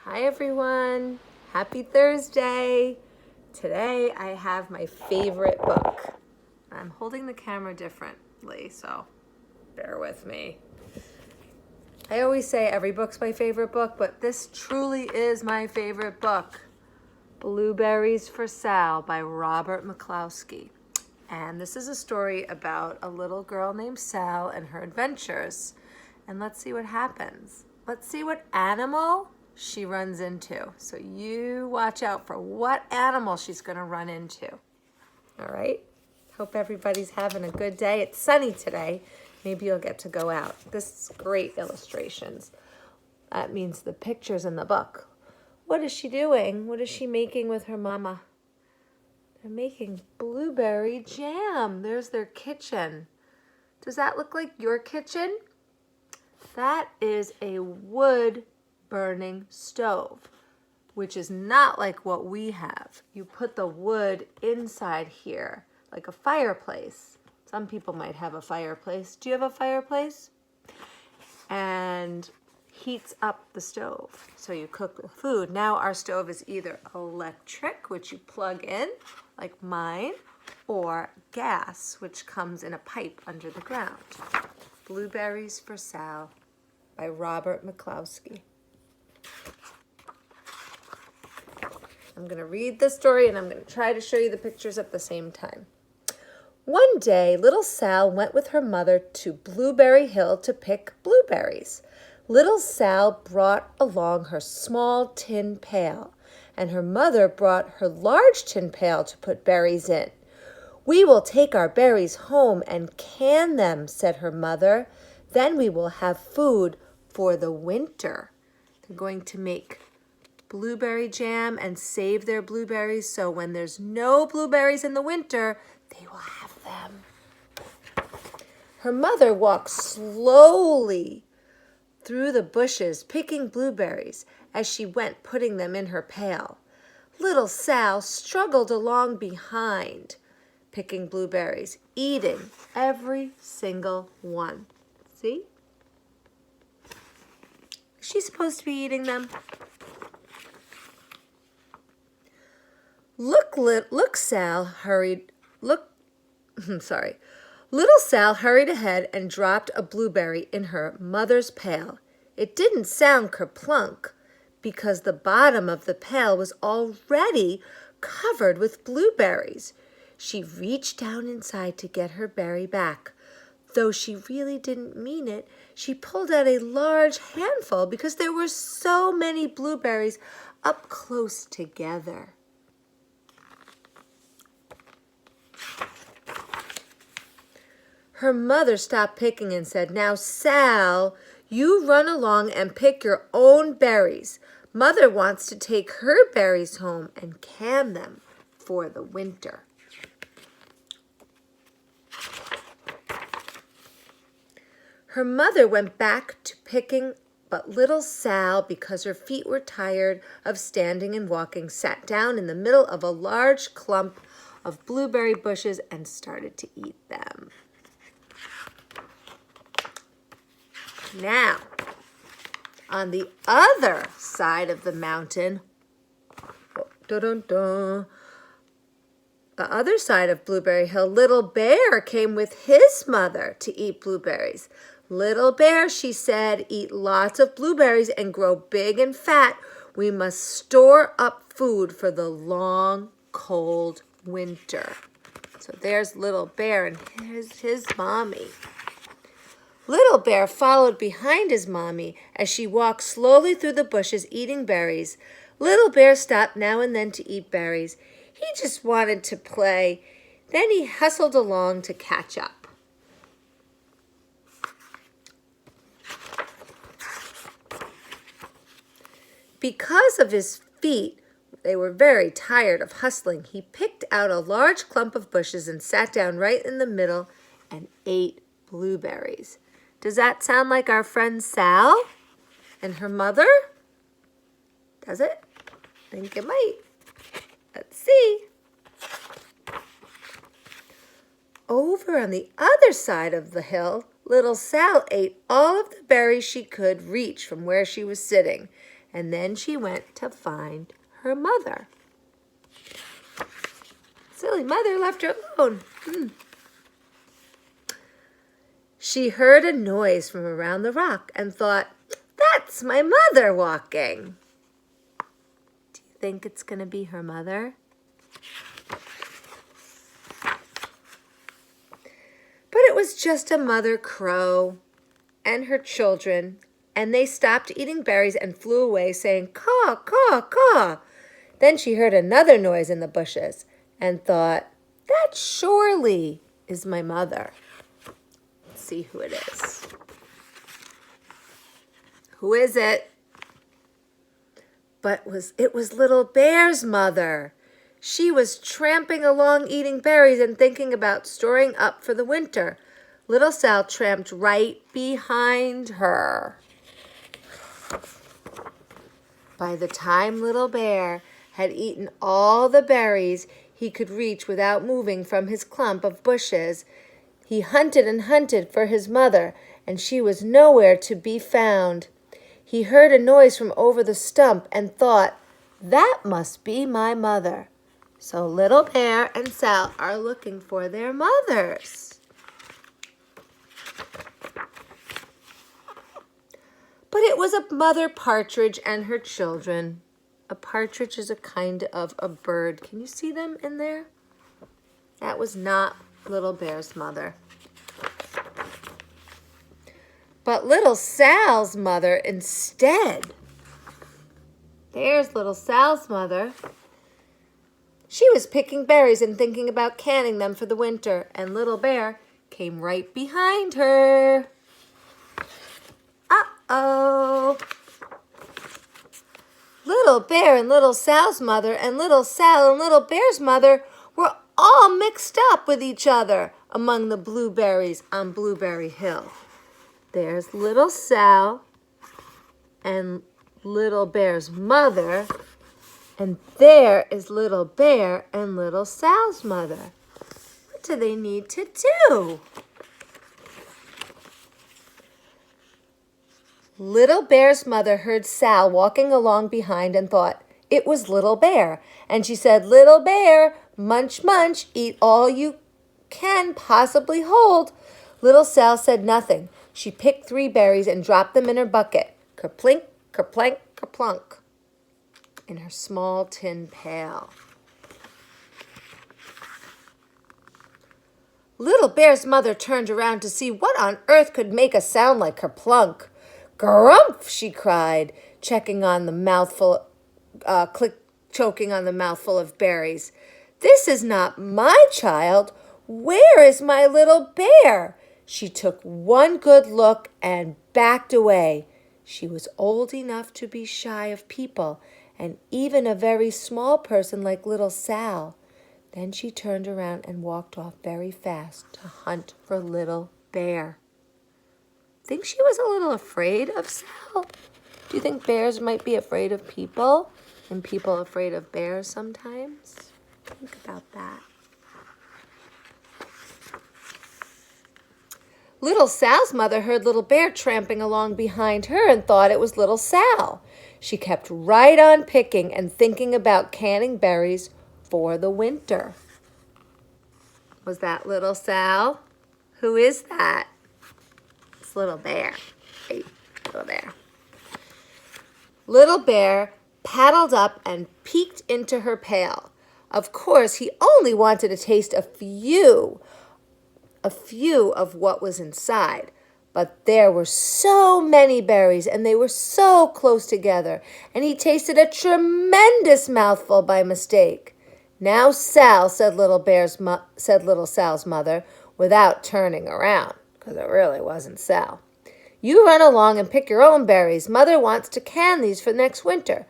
Hi everyone, happy Thursday. Today I have my favorite book. I'm holding the camera differently, so bear with me. I always say every book's my favorite book, but this truly is my favorite book. Blueberries for Sal by Robert McCloskey. And this is a story about a little girl named Sal and her adventures. And let's see what happens. Let's see what animal she runs into. So you watch out for what animal she's going to run into. All right? Hope everybody's having a good day. It's sunny today. Maybe you'll get to go out. This is great illustrations. That means the pictures in the book. What is she doing? What is she making with her mama? They're making blueberry jam. There's their kitchen. Does that look like your kitchen? That is a wood burning stove, which is not like what we have. You put the wood inside here, like a fireplace. Some people might have a fireplace. Do you have a fireplace? And heats up the stove. So you cook the food. Now our stove is either electric, which you plug in, like mine, or gas, which comes in a pipe under the ground. Blueberries for Sal by Robert McCloskey. I'm going to read the story and I'm going to try to show you the pictures at the same time. One day, little Sal went with her mother to Blueberry Hill to pick blueberries. Little Sal brought along her small tin pail, and her mother brought her large tin pail to put berries in. "We will take our berries home and can them," said her mother. "Then we will have food for the winter." They're going to make blueberry jam and save their blueberries so when there's no blueberries in the winter, they will have them. Her mother walked slowly through the bushes, picking blueberries as she went, putting them in her pail. Little Sal struggled along behind, picking blueberries, eating every single one. See? Is she supposed to be eating them? Little Sal hurried ahead and dropped a blueberry in her mother's pail. It didn't sound kerplunk because the bottom of the pail was already covered with blueberries. She reached down inside to get her berry back. Though she really didn't mean it, she pulled out a large handful because there were so many blueberries up close together. Her mother stopped picking and said, "Now, Sal, you run along and pick your own berries. Mother wants to take her berries home and can them for the winter." Her mother went back to picking, but little Sal, because her feet were tired of standing and walking, sat down in the middle of a large clump of blueberry bushes and started to eat them. Now, on the other side of the mountain, the other side of Blueberry Hill, Little Bear came with his mother to eat blueberries. "Little Bear," she said, "eat lots of blueberries and grow big and fat. We must store up food for the long, cold winter." So there's Little Bear and here's his mommy. Little Bear followed behind his mommy as she walked slowly through the bushes eating berries. Little Bear stopped now and then to eat berries. He just wanted to play. Then he hustled along to catch up. Because of his feet, they were very tired of hustling. He picked out a large clump of bushes and sat down right in the middle and ate blueberries. Does that sound like our friend Sal and her mother? Does it? I think it might. Let's see. Over on the other side of the hill, little Sal ate all of the berries she could reach from where she was sitting. and then she went to find her mother. Silly mother left her alone. She heard a noise from around the rock and thought, "That's my mother walking." Do you think it's going to be her mother? But it was just a mother crow and her children, and they stopped eating berries and flew away, saying, "Caw, caw, caw." Then she heard another noise in the bushes and thought, "That surely is my mother." Let's see who it is. Who is it? But it was Little Bear's mother. She was tramping along eating berries and thinking about storing up for the winter. Little Sal tramped right behind her. By the time Little Bear had eaten all the berries he could reach without moving from his clump of bushes, he hunted and hunted for his mother, and she was nowhere to be found. He heard a noise from over the stump and thought, "That must be my mother." So Little Bear and Sal are looking for their mothers. But it was a mother partridge and her children. A partridge is a kind of a bird. Can you see them in there? That was not Little Bear's mother. But Little Sal's mother instead. There's Little Sal's mother. She was picking berries and thinking about canning them for the winter, and Little Bear came right behind her. Uh-oh. Little Bear and Little Sal's mother and Little Sal and Little Bear's mother were all mixed up with each other among the blueberries on Blueberry Hill. There's Little Sal and Little Bear's mother, and there is Little Bear and Little Sal's mother. What do they need to do? Little Bear's mother heard Sal walking along behind and thought it was Little Bear. And she said, "Little Bear, munch, munch, eat all you can possibly hold." Little Sal said nothing. She picked 3 berries and dropped them in her bucket. Kerplink, kerplank, kerplunk. In her small tin pail. Little Bear's mother turned around to see what on earth could make a sound like kerplunk. "Grumph!" she cried, choking on the mouthful of berries. "This is not my child. Where is my little bear?" She took one good look and backed away. She was old enough to be shy of people, and even a very small person like Little Sal. Then she turned around and walked off very fast to hunt for Little Bear. Think she was a little afraid of Sal? Do you think bears might be afraid of people and people afraid of bears sometimes? Think about that. Little Sal's mother heard Little Bear tramping along behind her and thought it was Little Sal. She kept right on picking and thinking about canning berries for the winter. Was that Little Sal? Who is that? It's Little Bear. Hey, Little Bear. Little Bear paddled up and peeked into her pail. Of course, he only wanted to taste a few of what was inside. But there were so many berries, and they were so close together, and he tasted a tremendous mouthful by mistake. "Now, Sal," said Little Sal's mother, without turning around, because it really wasn't Sal. "You run along and pick your own berries. Mother wants to can these for next winter."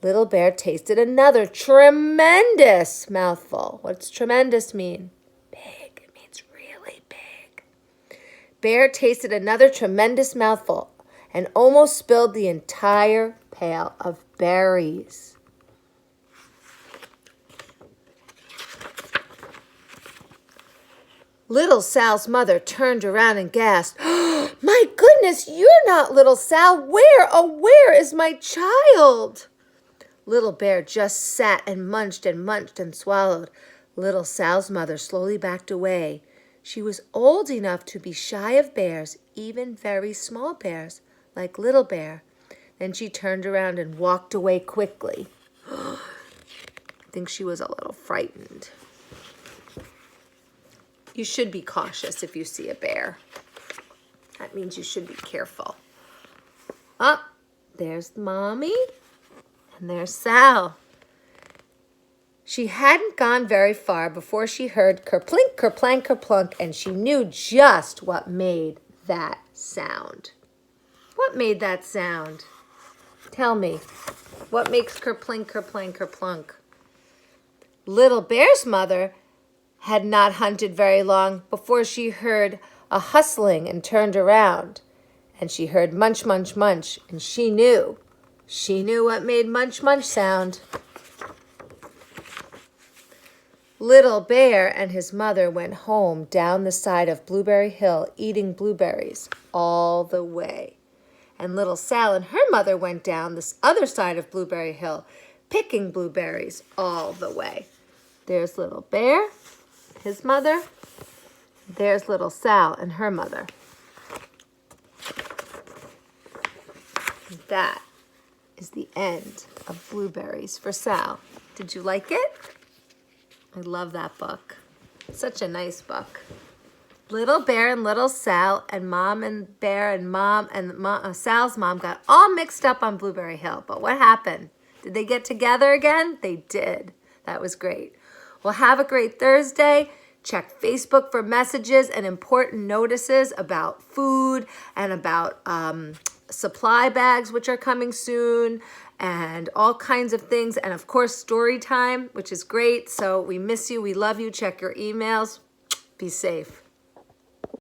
Little Bear tasted another tremendous mouthful. What's tremendous mean? Big. It means really big. Bear tasted another tremendous mouthful and almost spilled the entire pail of berries. Little Sal's mother turned around and gasped, "My goodness, you're not little Sal. Where, oh, where is my child?" Little Bear just sat and munched and swallowed. Little Sal's mother slowly backed away. She was old enough to be shy of bears, even very small bears, like Little Bear. Then she turned around and walked away quickly. I think she was a little frightened. You should be cautious if you see a bear. That means you should be careful. Oh, there's Mommy, and there's Sal. She hadn't gone very far before she heard kerplink, kerplank, kerplunk, and she knew just what made that sound. What made that sound? Tell me, what makes kerplink, kerplank, kerplunk? Little Bear's mother had not hunted very long before she heard a hustling and turned around. And she heard munch, munch, munch, and she knew what made munch, munch sound. Little Bear and his mother went home down the side of Blueberry Hill, eating blueberries all the way. And Little Sal and her mother went down this other side of Blueberry Hill, picking blueberries all the way. There's Little Bear, his mother. There's Little Sal and her mother. That is the end of Blueberries for Sal. Did you like it? I love that book. Such a nice book. Little Bear and Little Sal and Mom and Bear and Mom and Sal's mom got all mixed up on Blueberry Hill. But what happened? Did they get together again? They did. That was great. Well, have a great Thursday. Check Facebook for messages and important notices about food and about supply bags, which are coming soon, and all kinds of things. And of course, story time, which is great. So we miss you. We love you. Check your emails. Be safe.